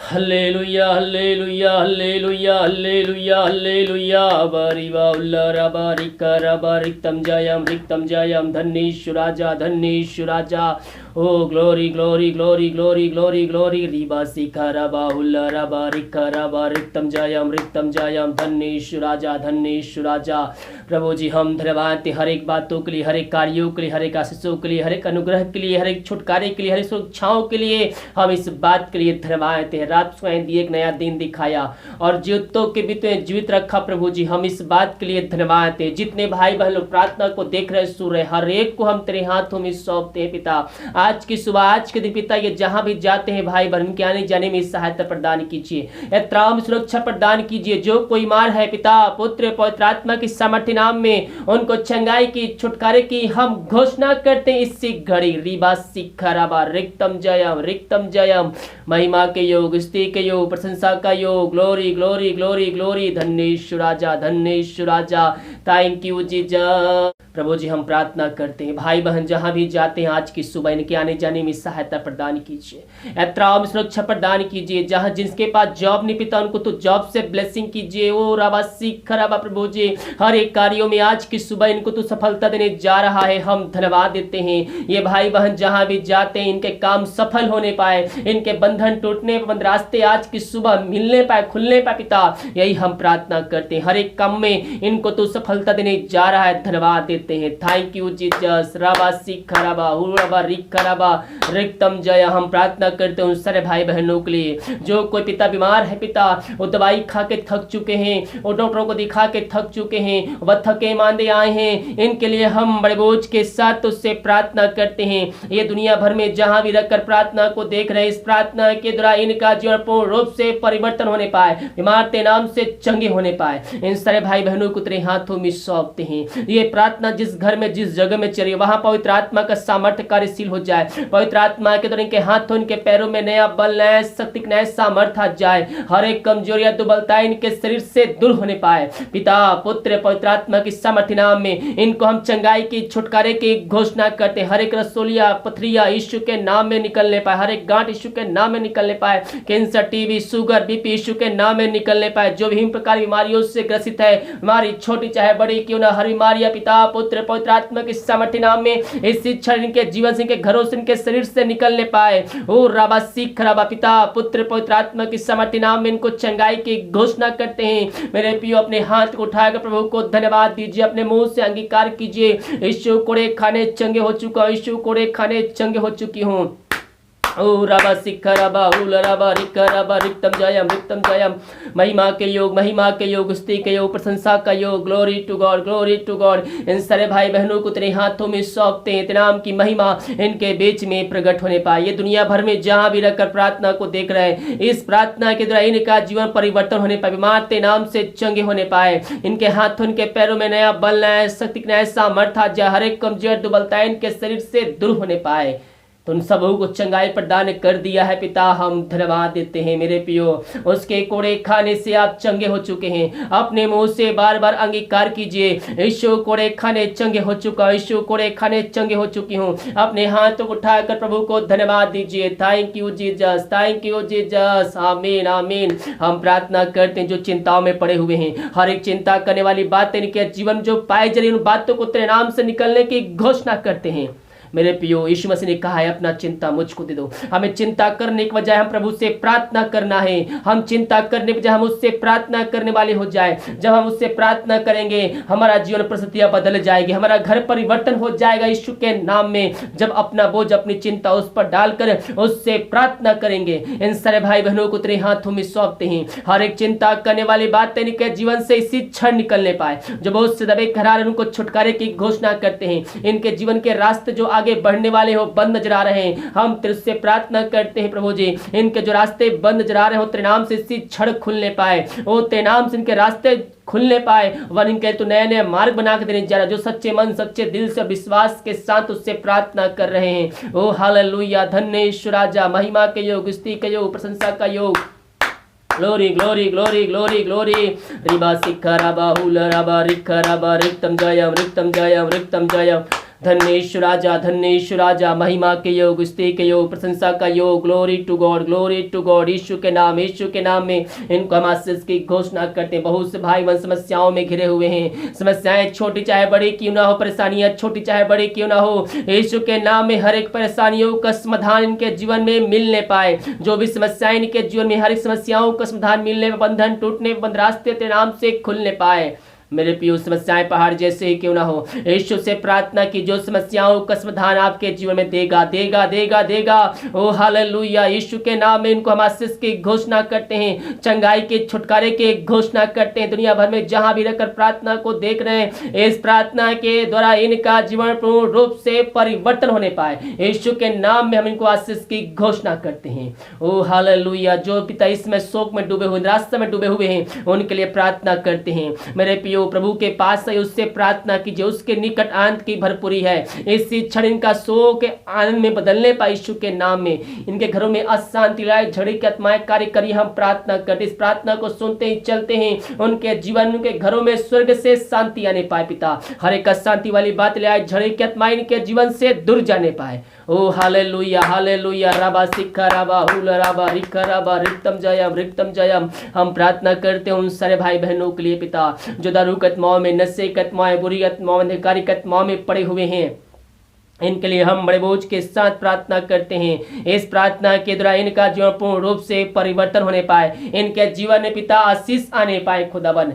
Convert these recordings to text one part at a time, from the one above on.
Hallelujah hallelujah hallelujah hallelujah hallelujah बरिवा उल्लरबा रिकरबा रिक्तम जयम धन्येश्वराजा धन्येश्वराजा। ओ glory glory glory glory glory glory रिबा सिखरबा उल्लरबा रिकरबा रिक्तम जयम धन्येश्वराजा धन्येश्वराजा। प्रभु जी हम धन्यवाद देते हर एक बातों के लिए, हर एक कार्यों के लिए, हर एक आशीषों के लिए, हर एक अनुग्रह के लिए, हर एक छुटकारे के लिए, हर एक सुरक्षाओं के लिए हम इस बात के लिए धन्यवाद देते हैं। रात स्वयं दी एक नया दिन दिखाया और जीवितों के बीते जीवित रखा। प्रभु जी हम इस बात के लिए धन्यवाद देते हैं। जितने भाई बहन लोग प्रार्थना को देख रहे सुन रहे, हर एक को हम तेरे हाथों में सौंपते हैं पिता। आज की सुबह आज के दिन पिता ये जहां भी जाते हैं भाई बहन के आने जाने में सहायता प्रदान कीजिए, यात्राओं में सुरक्षा प्रदान कीजिए। जो कोई मार है पिता पुत्र पवित्र आत्मा की सामर्थ्य नाम में उनको चंगाई की छुटकारे की हम घोषणा करते हैं। इसी घड़ी रिबा सिखराबा रिक्तम जयम महिमा के योग स्तुति के योग प्रशंसा का योग ग्लोरी ग्लोरी ग्लोरी ग्लोरी धन्येश्वराजा धन्येश्वराजा। Thank you Jesus. प्रभु जी हम प्रार्थना करते हैं भाई बहन जहां भी जाते हैं आज की सुबह इनके आने जाने में सहायता प्रदान कीजिए, यात्राओं में सुरक्षा प्रदान कीजिए। जहां जिसके पास जॉब नहीं पिता उनको तो जॉब से ब्लेसिंग कीजिए। ओ रबा सिखराबा प्रभु जी हर एक कार्यों में आज की सुबह इनको तो सफलता देने जा रहा है। हम धन्यवाद देते हैं। ये भाई बहन जहां भी जाते हैं इनके काम सफल होने पाए, इनके बंधन टूटने बंद रास्ते आज की सुबह मिलने पाए खुलने पाए पिता, यही हम प्रार्थना करते हैं। हर एक काम में इनको तो सफलता देने जा रहा है, धन्यवाद देते हैं। Thank you Jesus. रबा सिखराबा हुरबा रिखराबा रिक्तम जय। हम प्रार्थना करते हैं उन सारे भाई बहनों के लिए जो कोई पिता बीमार है पिता, वो दवाई खा के थक चुके हैं, वो डॉक्टरों को दिखा के थक चुके हैं, वह थके मांदे आए हैं, इनके लिए हम बड़े बोझ के साथ उससे प्रार्थना करते हैं। ये दुनिया भर में जहां भी रखकर प्रार्थना को देख रहे हैं, इस प्रार्थना के द्वारा इनका जीवन पूर्ण रूप से परिवर्तन होने पाए, बीमार ते नाम से चंगे होने पाए। इन सारे भाई बहनों को तेरे हाथों में सौंपते हैं। ये प्रार्थना जिस घर में जिस जगह में चली वहां पवित्र आत्मा का सामर्थ्य कार्यशील हो जाए। पवित्र आत्मा के द्वारा इनके हाथों इनके पैरों में नया बल नया शक्ति नया सामर्थ्य आ जाए। हर एक कमजोरियां दुर्बलता इनके शरीर से दूर होने पाए। पिता पुत्र पवित्र आत्मा की सामर्थ्य नाम में इनको हम चंगाई की छुटकारे की घोषणा करते। हर एक रसोलिया पथरिया यीशु के नाम में निकलने पाए, हर एक गांठ यीशु के नाम में निकलने पाए, कैंसर टीबी शुगर बीपी यीशु के नाम में निकलने पाए। जो भी प्रकार बीमारियों से ग्रसित है, बीमारी छोटी चाहे बड़ी क्यों ना, हर बीमारियां पिता पुत्र पवित्र आत्मा की सामर्थ्य नाम में इस शिक्षा इनके जीवन से इनके घरों से इनके शरीर से निकलने पाए। ओ राबा सिखराबा पिता पुत्र पवित्र आत्मा की सामर्थ्य नाम में इनको चंगाई की घोषणा करते हैं। मेरे पियो अपने हाथ को उठाकर प्रभु को धन्यवाद दीजिए, अपने मुंह से अंगीकार कीजिए। यीशु कोड़े खाने चंगे हो चुका हूं, यीशु कोड़े खाने चंगे हो चुकी हूं। ओ रबा सिखराबा उलरबा रिकरबा रिक्तम जयम महिमा के योग स्तुति के योग प्रशंसा का योग glory to God glory to God. इन सारे भाई बहनों को तेरे हाथों में सौंपते हैं। तेरे नाम की महिमा इनके बीच में प्रकट होने पाए। ये दुनिया भर में जहां भी रहकर प्रार्थना को देख रहे हैं, इस प्रार्थना के द्वारा इनका जीवन परिवर्तन होने पाए, बीमार तेरे नाम से चंगे होने पाए। इनके हाथों इनके पैरों में नया बल नया शक्ति नया सामर्थ्य आ जाए। हर एक कमजोर दुर्बलता इनके शरीर से दूर होने पाए। तो उन सबों को चंगाई प्रदान कर दिया है पिता, हम धन्यवाद देते हैं। मेरे पियो उसके कोड़े खाने से आप चंगे हो चुके हैं। अपने मुंह से बार बार अंगीकार कीजिए, यीशु कोड़े खाने चंगे हो चुका, यीशु कोड़े खाने चंगे हो चुकी हूँ। अपने हाथों को उठाकर प्रभु को धन्यवाद दीजिए। Thank you Jesus, thank you Jesus. आमीन आमीन। हम प्रार्थना करते हैं जो चिंताओं में पड़े हुए हैं, हर एक चिंता करने वाली बातें इनके जीवन जो पाए जा रही उन बातों को तेरे नाम से निकलने की घोषणा करते हैं। मेरे पियो यीशु मसीह ने कहा है अपना चिंता मुझको दे दो। हमें चिंता करने के बजाय हम प्रभु से प्रार्थना करना है। हम चिंता करने के बजाय हम उससे प्रार्थना करने वाले हो जाए। जब हम उससे प्रार्थना करेंगे हमारा जीवन परिस्थितियां बदल जाएगी, हमारा घर परिवर्तन हो जाएगा यीशु के नाम में। जब अपना बोझ अपनी चिंता उस पर डालकर उससे प्रार्थना करेंगे। इन सारे भाई बहनों को तेरे हाथों में सौंपते हैं। हर एक चिंता करने वाली बातें इनके जीवन से इसी क्षण निकलने पाए। जब उससे दबे खरार उनको छुटकारे की घोषणा करते हैं। इनके जीवन के रास्ते जो आगे बढ़ने वाले हो बंद नजर आ रहे हैं, हम तेरे से प्रार्थना करते हैं प्रभु जी इनके जो रास्ते बंद नजर आ रहे हो तेरे नाम से इसी क्षण खुलने पाए। ओ तेरे नाम से इनके रास्ते खुलने पाए। वन इनके तो नए नए मार्ग बना के देने जा रहा है। जो सच्चे मन सच्चे दिल से विश्वास के साथ उससे प्रार्थना कर रहे हैं। ओ हालेलुया धन्येश्वराजा। महिमा के योग स्तुति के योग प्रशंसा का योग glory glory glory glory glory रिबा सिखराबा हुलराबा रिखराबा रिक्तम जयम धन्येश्वर राजा, धन्येश्वर राजा, महिमा के योग, स्तुति के योग, प्रशंसा का योग। Glory to God, glory to God. Yeshu के नाम, यीशु के नाम में इनको हम आशीष की घोषणा करते हैं। बहुत से भाई बहन समस्याओं में घिरे हुए हैं। समस्याएं छोटी चाहे बड़ी क्यों ना हो, परेशानियां छोटी चाहे बड़ी क्यों ना हो, यीशु के नाम में हर एक परेशानियों का समाधान इनके जीवन में मिलने पाए। जो भी समस्याएं इनके जीवन में, हर एक समस्याओं का समाधान मिलने में, बंधन टूटने, बंद रास्ते तेरे नाम से खुलने पाए। मेरे प्रियो, समस्याएं पहाड़ जैसे ही क्यों ना हो, यीशु से प्रार्थना की जो समस्याओं का समाधान आपके जीवन में देगा, देगा, देगा, देगा। ओ हालेलुया। यीशु के नाम में इनको हम आशीष की घोषणा करते हैं, चंगाई के, छुटकारे के घोषणा करते हैं। दुनिया भर में जहां भी रहकर प्रार्थना को देख रहे हैं, इस प्रार्थना के द्वारा इनका जीवन पूर्ण रूप से परिवर्तन होने पाए। यीशु के नाम में हम इनको आशीष की घोषणा करते हैं। ओ हालेलुया। जो पिता इसमें शोक में डूबे हुए, निराशा में डूबे हुए हैं, उनके लिए प्रार्थना करते हैं। मेरे प्रियो, प्रभु के पास है, उससे प्रार्थना कीजिए, उसके निकट आनंद की भरपूरी है। इस क्षण इनका शोक आनंद में बदलने पाए। यीशु के नाम में इनके घरों में अशांति लाए, झड़ी की आत्माएं कार्य करिए। हम प्रार्थना करते, इस प्रार्थना को सुनते ही चलते हैं, उनके जीवन, उनके घरों में स्वर्ग से शांति आने पाए। पिता, हर एक अशांति वाली बात ले आए, झड़ी की आत्माएं इनके जीवन से दूर जाने पाए। ओ हालेलुया, हालेलुया। राबा सिक्का राबा हुल राबा रिक्का राबा रिक्तम जयम, रिक्तम जयम। हम प्रार्थना करते हैं उन सारे भाई बहनों के लिए पिता, जो दारू की आत्माओं में, नशे की आत्माएं, बुरी आत्माओं, अंधकारी की आत्माओं में पड़े हुए हैं। इनके लिए हम बड़े बोझ के साथ प्रार्थना करते हैं। इस प्रार्थना के द्वारा इनका जीवन पूर्ण रूप से परिवर्तन होने पाए, इनके जीवन में पिता आशीष आने पाए। खुदावन,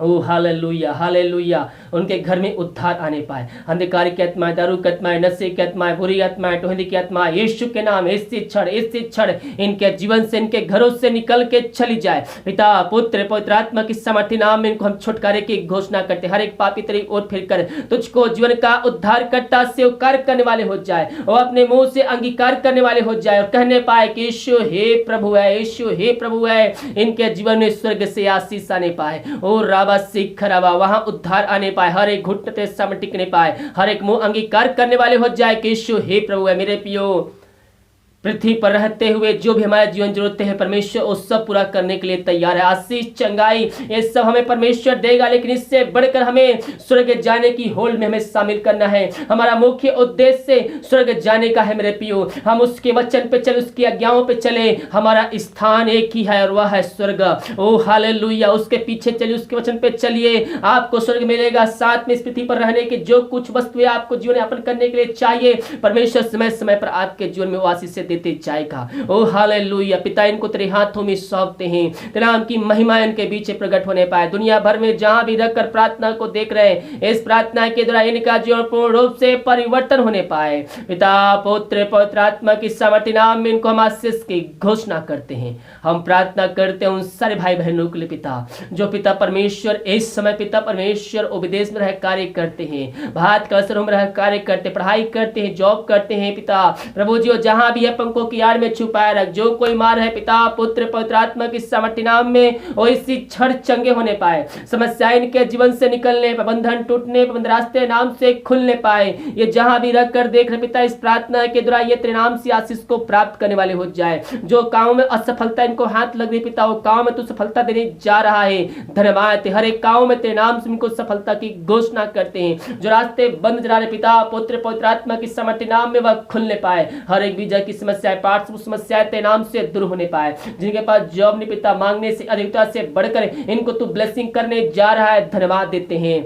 ओ हालेलुया, हालेलुया। उनके घर में उद्धार आने पाए। अंधकार की आत्माएं, दारू की आत्माएं, नशे की आत्माएं, बुरी आत्माएं, टोहदी की आत्माएं, यीशु के नाम इस क्षण इनके जीवन से, इनके घरों से निकल के चली जाए। पिता, पुत्र, पवित्र आत्मा की सामर्थ्य नाम में इनको हम छुटकारे की घोषणा करते। हर एक पापी तेरी ओर फिरकर तुझको जीवन का उद्धार करता स्वीकार करने वाले हो जाए, और अपने मुंह से अंगीकार करने वाले हो जाए, और कहने पाए कि यीशु हे प्रभु है, यीशु हे प्रभु है। इनके जीवन में स्वर्ग से आशीष आने पाए। और राबा सिखराबा, वहां उद्धार आने पाए। हर एक घुटने तेरे सामने टिकने पाए, हर एक मुंह अंगीकार करने वाले हो जाए कि यीशु हे प्रभु है। मेरे प्रियो, पृथ्वी पर रहते हुए जो भी हमारे जीवन जरूरतें हैं, परमेश्वर वो सब पूरा करने के लिए तैयार है। आशीष, चंगाई, ये सब हमें परमेश्वर देगा, लेकिन इससे बढ़कर हमें स्वर्ग जाने की होड़ में हमें शामिल करना है। हमारा मुख्य उद्देश्य स्वर्ग जाने का है। मेरे प्रियो, हम उसके वचन पे चले, उसकी आज्ञाओं पे चले। हमारा स्थान एक ही है और वह है स्वर्ग। ओ हालेलुया। उसके पीछे चलिए, उसके वचन पे चलिए, आपको स्वर्ग मिलेगा। साथ में इस पृथ्वी पर रहने की जो कुछ वस्तुएं आपको जीवन यापन करने के लिए चाहिए, परमेश्वर समय समय पर आपके जीवन में वो आशीष से देते जाएगा। ओ हालेलुया। पिता, इनको तेरे हाथों में सौंपते हैं, तेरे नाम की महिमा इनके बीच प्रकट होने पाए। दुनिया भर में जहां भी रहकर प्रार्थना को देख रहे हैं, इस प्रार्थना के द्वारा इनका जीवन पूर्ण रूप से परिवर्तन होने पाए। पिता, पुत्र, पवित्र आत्मा की सामर्थ्य नाम में इनको हम आशीष की घोषणा करते हैं। हम प्रार्थना करते हैं उन सारे भाई बहनों के लिए पिता, जो पिता परमेश्वर इस समय पिता परमेश्वर विदेश में रह कार्य करते हैं, भारत के अवसरों में रह कार्य करते, पढ़ाई करते हैं, जॉब करते हैं। पिता प्रभु जी, जहां भी है पंखों की आड़ में छुपाए रख। जो कोई मार है पिता, पुत्र, पवित्र आत्मा की सामर्थ्य नाम में वो इसी क्षण चंगे होने पाए। समस्याएं इनके जीवन से निकलने, बंधन टूटने, बंद रास्ते नाम से खुलने पाए। ये जहां भी रख कर देख रहे पिता, इस प्रार्थना के द्वारा ये तेरे नाम से आशीष को प्राप्त करने वाले हो जाए। जो काम में असफलता इनको हाथ लग रही पिता, वो काम में तू सफलता देने जा रहा है। धन्यवाद। हर एक काम में तेरे नाम से इनको सफलता की घोषणा करते हैं। जो रास्ते बंद जा रहे पिता, पुत्र, पवित्र आत्मा की सामर्थ्य नाम में वह खुलने पाए। हर एक विजय की समस्या, पार्ट समस्या तेरे नाम से दूर होने पाए। जिनके पास जॉब नहीं पिता, मांगने से अधिकता से बढ़कर इनको तू ब्लेसिंग करने जा रहा है, धन्यवाद देते हैं।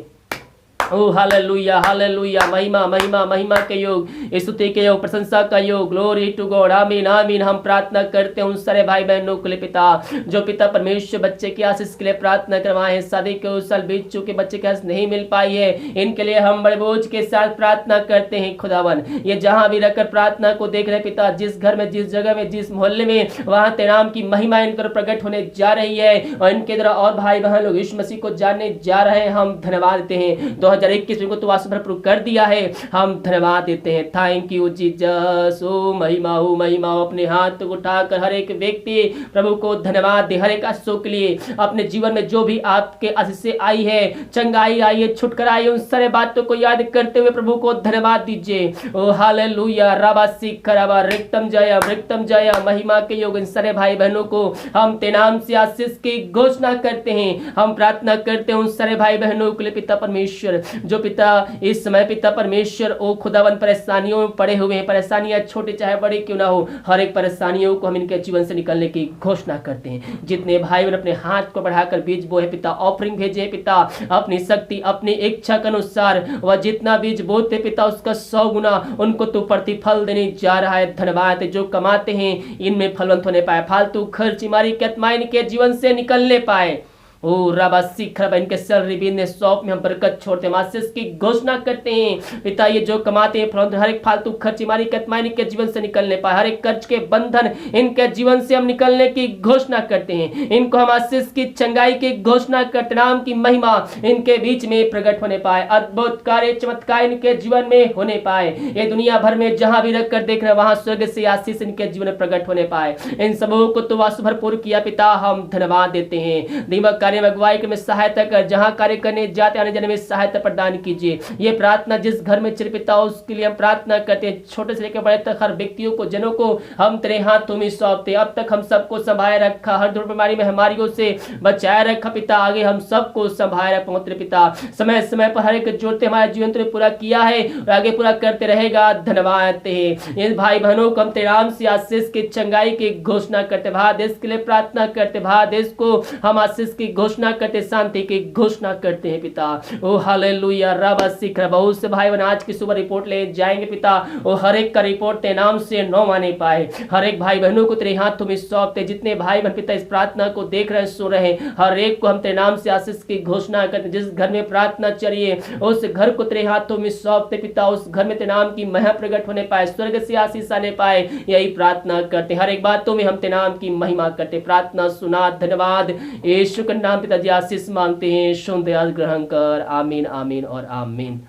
ओ हालेलुया, हालेलुया। महिमा, महिमा, महिमा के योग, स्तुति के योग, प्रशंसा का योग। Glory to God. आमीन, आमीन। हम प्रार्थना करते हैं उन सारे भाई बहनों के लिए पिता, जो पिता परमेश्वर बच्चे की आशीष के लिए प्रार्थना करवाए हैं। शादी के उस साल बीत चुके, बच्चे की आशीष नहीं मिल पाई है, इनके लिए हम बड़े बोझ के साथ प्रार्थना करते हैं। खुदावन, ये जहां भी रहकर प्रार्थना को देख रहे पिता, जिस घर में, जिस जगह में, जिस मोहल्ले में, वहां तेरे नाम की महिमा इनकर प्रकट होने जा रही है, और इनके द्वारा और भाई बहन लोग यीशु मसीह को जानने जा रहे हैं। हम धन्यवाद देते हैं। 2021 को तो आशीष भरपूर कर दिया है, हम धन्यवाद देते हैं। Thank you Jesus. ओ महिमा हो, महिमा हो। अपने हाथ उठाकर हर एक व्यक्ति प्रभु को धन्यवाद दे। हर एक आशीषों के लिए अपने जीवन में जो भी आपके आशीष से आई है, चंगाई आई है, छुटकारा आई है, उन सारे बातों को याद करते हुए प्रभु को धन्यवाद दीजिए। ओ हालेलुया। राबासी खराबा रिक्तम जय, रिक्तम जय। महिमा के योग इन सारे भाई बहनों को हम तेरे नाम से आशीष की घोषणा करते हैं। हम प्रार्थना करते हैं उन सारे भाई बहनों के लिए पिता परमेश्वर, जो पिता इस समय पिता परमेश्वर ओ खुदावन परेशानियों में पड़े हुए हैं, परेशानियां छोटे चाहे बड़े क्यों ना हो, हर एक परेशानियों को हम इनके जीवन से निकलने की घोषणा करते हैं। जितने भाई बहन अपने हाथ को बढ़ाकर बीज बोए पिता, ऑफरिंग भेजे पिता, अपनी शक्ति अपनी इच्छा के अनुसार वह जितना बीज बोते पिता उसका 100 गुना उनको तो प्रतिफल देने जा रहा है। धन्यवाद जो कमाते हैं इनमें फलवंत होने पाए, फालतू खर्च मारी के आत्मा इनके जीवन से निकलने पाए। ओ रबासी खरब इनके सैलरी बिजनेस शॉप में हम बरकत छोड़ते हैं, आशीष की घोषणा करते हैं पिता। ये जो कमाते हैं फलवंत, हर एक फालतू खर्च मारी के आत्मा इनके जीवन से निकलने पाए, हर एक कर्ज के बंधन इनके जीवन से हम निकलने की घोषणा करते हैं। इनको हम आशीष की चंगाई की घोषणा करते, नाम की महिमा इनके बीच में प्रकट होने पाए, अद्भुत कार्य चमत्कार इनके जीवन में होने पाए। ये दुनिया भर में जहां भी रख कर देख रहे वहां स्वर्ग से आशीष इनके जीवन में प्रकट होने पाए। इन सबों को तो वासु भरपूर किया पिता, हम धन्यवाद देते हैं। दीमक कार्य में अगुवाई में सहायता कर, जहां कार्य करने जाते आने जाने में सहायता प्रदान कीजिए। ये प्रार्थना जिस घर में चल पिता उसके लिए हम प्रार्थना करते हैं, छोटे से लेकर बड़े तक हर व्यक्तियों को जनों को हम तेरे हाथों में सौंपते। अब तक हम सबको संभाले रखा, हर दुर्ग बीमारी महामारियों से बचाए रखा पिता, आगे हम सबको संभाले रखा तेरे पिता। समय समय पर हर एक जोड़ते हमारे जीवन तुमने पूरा किया है और आगे पूरा करते रहेगा। धन्यवाद है भाई बहनों को हम तेरे नाम से आशीष की चंगाई की घोषणा करते, भारत देश के लिए प्रार्थना करते, भारत देश को हम आशीष की घोषणा करते, शांति की घोषणा करते हैं पिता। ओ हालेलुया रबा सिख बहुत से भाई बहन आज की सुबह रिपोर्ट ले जाएंगे पिता, ओ हर एक का रिपोर्ट तेरे नाम से न माने पाए, हर एक भाई बहनों को तेरे हाथों में सौंपते। जितने भाई बहन पिता इस प्रार्थना को देख रहे सो रहे, हर एक को हम तेरे नाम से आशीष की घोषणा करते। जिस घर में प्रार्थना चलिए उस घर को तेरे हाथों में सौंपते पिता, उस घर में तेरे नाम की महिमा प्रकट होने पाए, स्वर्ग से आशीष आने पाए, यही प्रार्थना करते। हर एक बातों में हम तेरे नाम की महिमा करते, प्रार्थना सुना। धन्यवाद यीशु के नाम पिताजी आशीष मांगते हैं, सुन दयाल ग्रहण कर। आमीन आमीन और आमीन।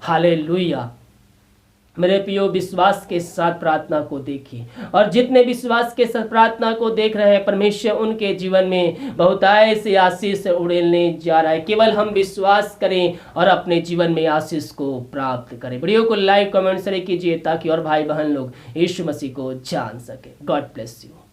हालेलुया। मेरे प्रियो विश्वास के साथ प्रार्थना को देखिए, और जितने विश्वास के साथ प्रार्थना को देख रहे हैं परमेश्वर उनके जीवन में बहुतायत से आशीष उड़ेलने जा रहा है। केवल हम विश्वास करें और अपने जीवन में आशीष को प्राप्त करें। वीडियो को लाइक कमेंट शेयर कीजिए ताकि और भाई बहन लोग यीशु मसीह को जान सके। God bless you.